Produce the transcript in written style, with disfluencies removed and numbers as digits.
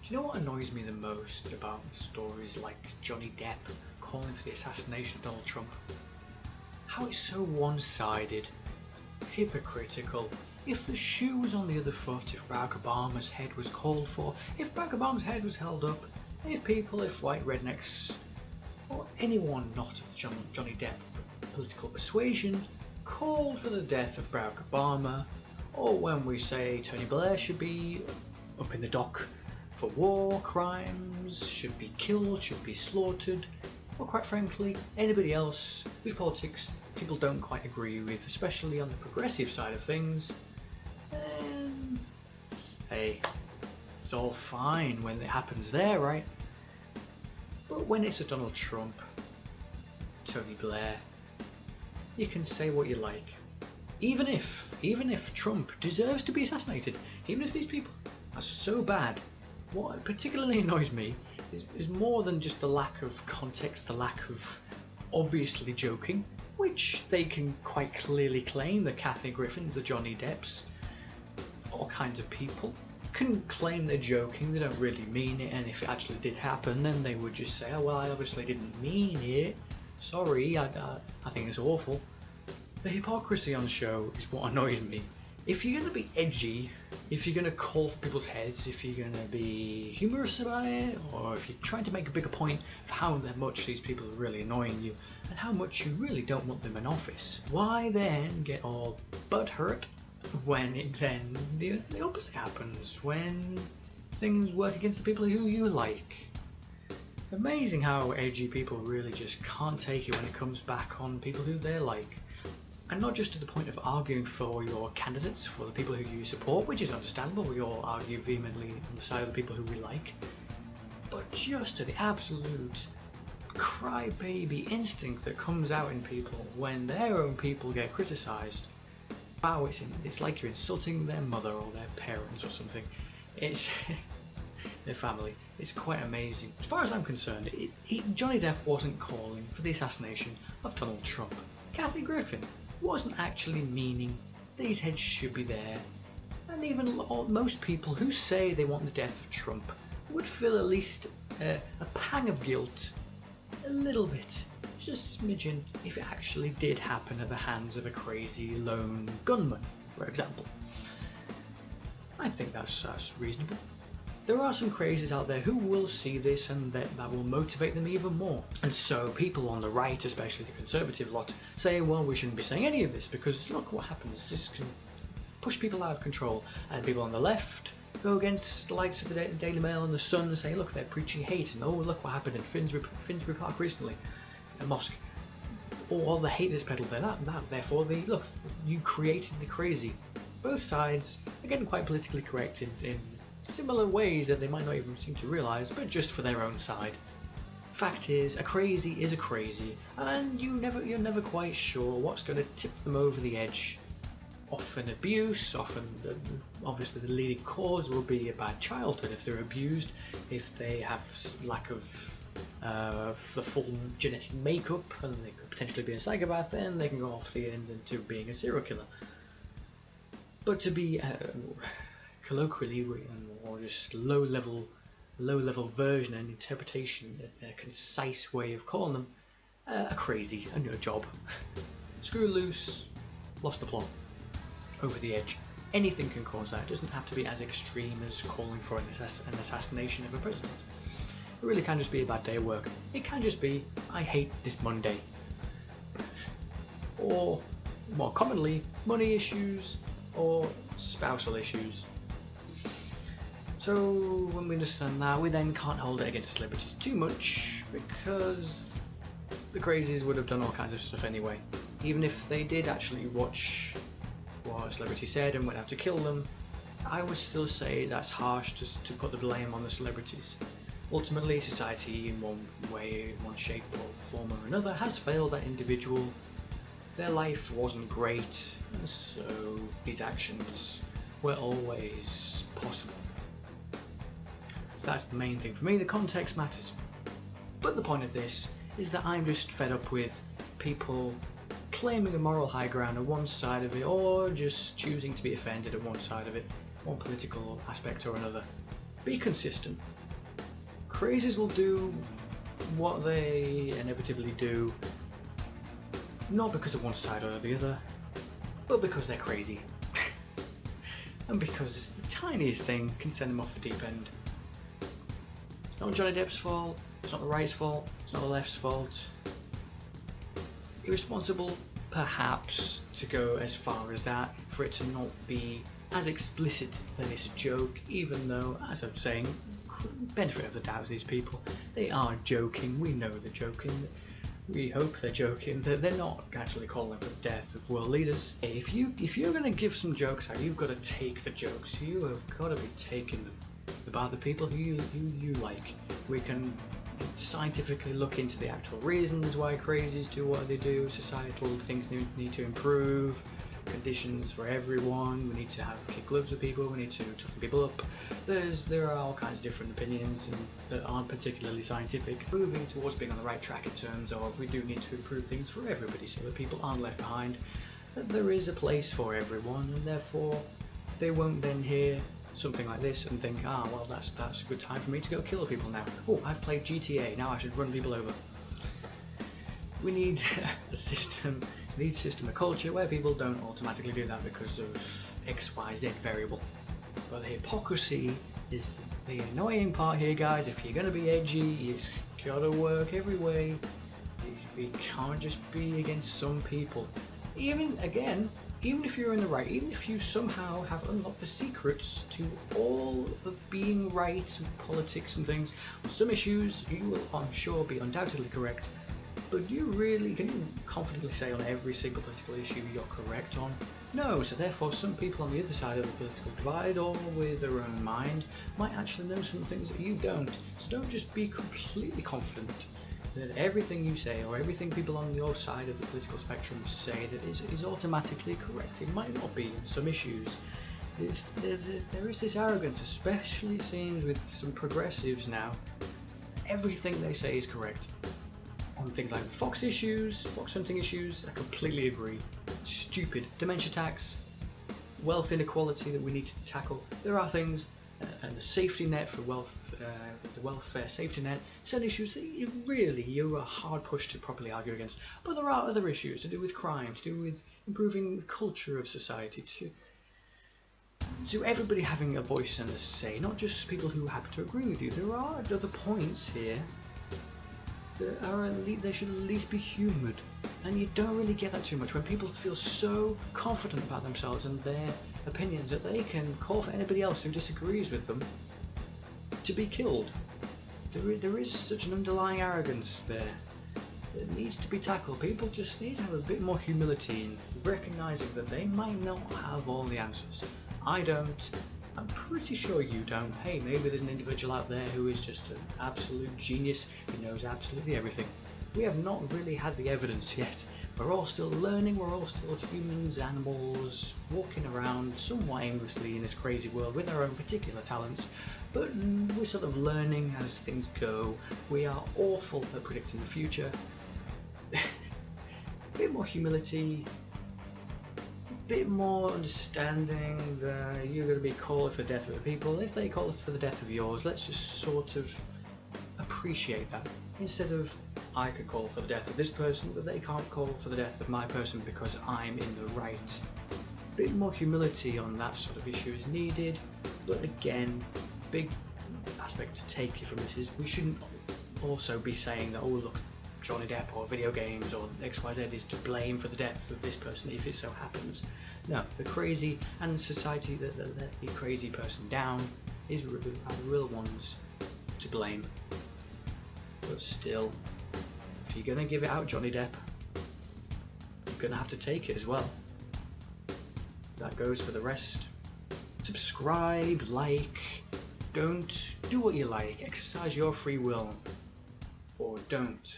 Do you know what annoys me the most about stories like Johnny Depp calling for the assassination of Donald Trump? How it's so one-sided, hypocritical. If the shoe was on the other foot, if Barack Obama's head was called for, if Barack Obama's head was held up, if white rednecks, or anyone not of the Johnny Depp political persuasion called for the death of Barack Obama, or when we say Tony Blair should be up in the dock for war crimes, should be killed, should be slaughtered, or quite frankly, anybody else whose politics people don't quite agree with, especially on the progressive side of things, then hey, it's all fine when it happens there, right? But when it's a Donald Trump, Tony Blair, you can say what you like. Even if Trump deserves to be assassinated, even if these people are so bad, what particularly annoys me is more than just the lack of context, the lack of obviously joking, which they can quite clearly claim. The Kathy Griffins, the Johnny Depps, all kinds of people can claim they're joking, they don't really mean it, and if it actually did happen, then they would just say, oh well, I obviously didn't mean it, sorry, I think it's awful. The hypocrisy on the show is what annoys me. If you're going to be edgy, if you're going to call for people's heads, if you're going to be humorous about it, or if you're trying to make a bigger point of how much these people are really annoying you, and how much you really don't want them in office, why then get all butthurt when the opposite happens, when things work against the people who you like? It's amazing how edgy people really just can't take it when it comes back on people who they like. And not just to the point of arguing for your candidates, for the people who you support, which is understandable, we all argue vehemently on the side of the people who we like, but just to the absolute crybaby instinct that comes out in people when their own people get criticised. Wow, it's like you're insulting their mother or their parents or something. It's their family. It's quite amazing. As far as I'm concerned, Johnny Depp wasn't calling for the assassination of Donald Trump. Kathy Griffin wasn't actually meaning these heads should be there. And even most people who say they want the death of Trump would feel at least a pang of guilt, a little bit, just a smidgen, if it actually did happen at the hands of a crazy lone gunman, for example. I think that's reasonable. There are some crazies out there who will see this and that will motivate them even more. And so people on the right, especially the conservative lot, say, well, we shouldn't be saying any of this because look what happens, this can push people out of control. And people on the left go against the likes of the Daily Mail and the Sun and say, look, they're preaching hate, and oh, look what happened in Finsbury Park recently, a mosque. All the hate that's peddled there, therefore, look, you created the crazy. Both sides are getting quite politically correct in similar ways that they might not even seem to realise, but just for their own side. Fact is a crazy, and you're never quite sure what's going to tip them over the edge. Often abuse, obviously the leading cause will be a bad childhood if they're abused, if they have lack of the full genetic makeup, and they could potentially be a psychopath, then they can go off the end into being a serial killer. But to be colloquially or just low level version and interpretation, a concise way of calling them a crazy, a nut job. Screw loose, lost the plot, over the edge. Anything can cause that. It doesn't have to be as extreme as calling for an assassination of a president. It really can just be a bad day at work. It can just be, I hate this Monday. Or more commonly, money issues or spousal issues. So when we understand that, we then can't hold it against celebrities too much, because the crazies would have done all kinds of stuff anyway. Even if they did actually watch what a celebrity said and went out to kill them, I would still say that's harsh to put the blame on the celebrities. Ultimately, society in one way, one shape or form or another has failed that individual. Their life wasn't great, and so these actions were always possible. That's the main thing for me, the context matters. But the point of this is that I'm just fed up with people claiming a moral high ground on one side of it, or just choosing to be offended at one side of it, one political aspect or another. Be consistent. crazies will do what they inevitably do, not because of one side or the other, but because they're crazy. And because it's the tiniest thing can send them off the deep end. It's not Johnny Depp's fault, it's not the right's fault, it's not the left's fault. Irresponsible, perhaps, to go as far as that, for it to not be as explicit that it's a joke, even though, as I'm saying, benefit of the doubt of these people, they are joking, we know they're joking, we hope they're joking, they're not actually calling for the death of world leaders. If you're going to give some jokes out, you've got to take the jokes, you have got to be taking them about the people who you like. We can scientifically look into the actual reasons why crazies do what they do, societal things need to improve, conditions for everyone, we need to have kid gloves with people, we need to toughen people up. There are all kinds of different opinions that aren't particularly scientific. Moving towards being on the right track in terms of we do need to improve things for everybody so that people aren't left behind, that there is a place for everyone, and therefore they won't then hear something like this and think, well that's a good time for me to go kill people now. Oh, I've played GTA, now I should run people over. We need a system, of culture where people don't automatically do that because of XYZ variable. But the hypocrisy is the annoying part here, guys. If you're going to be edgy, you've got to work every way. You can't just be against some people. Even if you're in the right, even if you somehow have unlocked the secrets to all of being right and politics and things, on some issues you will, I'm sure, be undoubtedly correct. But can you confidently say on every single political issue you're correct on? No, so therefore some people on the other side of the political divide or with their own mind might actually know some things that you don't. So don't just be completely confident that everything you say or everything people on your side of the political spectrum say that is automatically correct. It might not be in some issues. There is this arrogance, especially seen with some progressives now. Everything they say is correct. On things like fox hunting issues, I completely agree. Stupid. Dementia tax, wealth inequality that we need to tackle. There are things, and the safety net for the welfare safety net, certain issues that you are hard pushed to properly argue against. But there are other issues to do with crime, to do with improving the culture of society, to everybody having a voice and a say, not just people who happen to agree with you. There are other points here they should at least be humoured, and you don't really get that too much when people feel so confident about themselves and their opinions that they can call for anybody else who disagrees with them to be killed. There is such an underlying arrogance there that needs to be tackled. People just need to have a bit more humility in recognising that they might not have all the answers. I don't. I'm pretty sure you don't. Hey, maybe there's an individual out there who is just an absolute genius who knows absolutely everything. We have not really had the evidence yet. We're all still learning, we're all still humans, animals, walking around somewhat aimlessly in this crazy world with our own particular talents, but we're sort of learning as things go. We are awful at predicting the future. A bit more humility, bit more understanding that you're going to be calling for the death of the people. If they call for the death of yours, let's just sort of appreciate that. Instead of, I could call for the death of this person, but they can't call for the death of my person because I'm in the right. A bit more humility on that sort of issue is needed, but again, big aspect to take from this is we shouldn't also be saying that, oh look, Johnny Depp or video games or XYZ is to blame for the death of this person if it so happens. No, the crazy and society that let the crazy person down are the real ones to blame. But still, if you're going to give it out Johnny Depp, you're going to have to take it as well. That goes for the rest. Subscribe, like, don't do what you like, exercise your free will, or don't.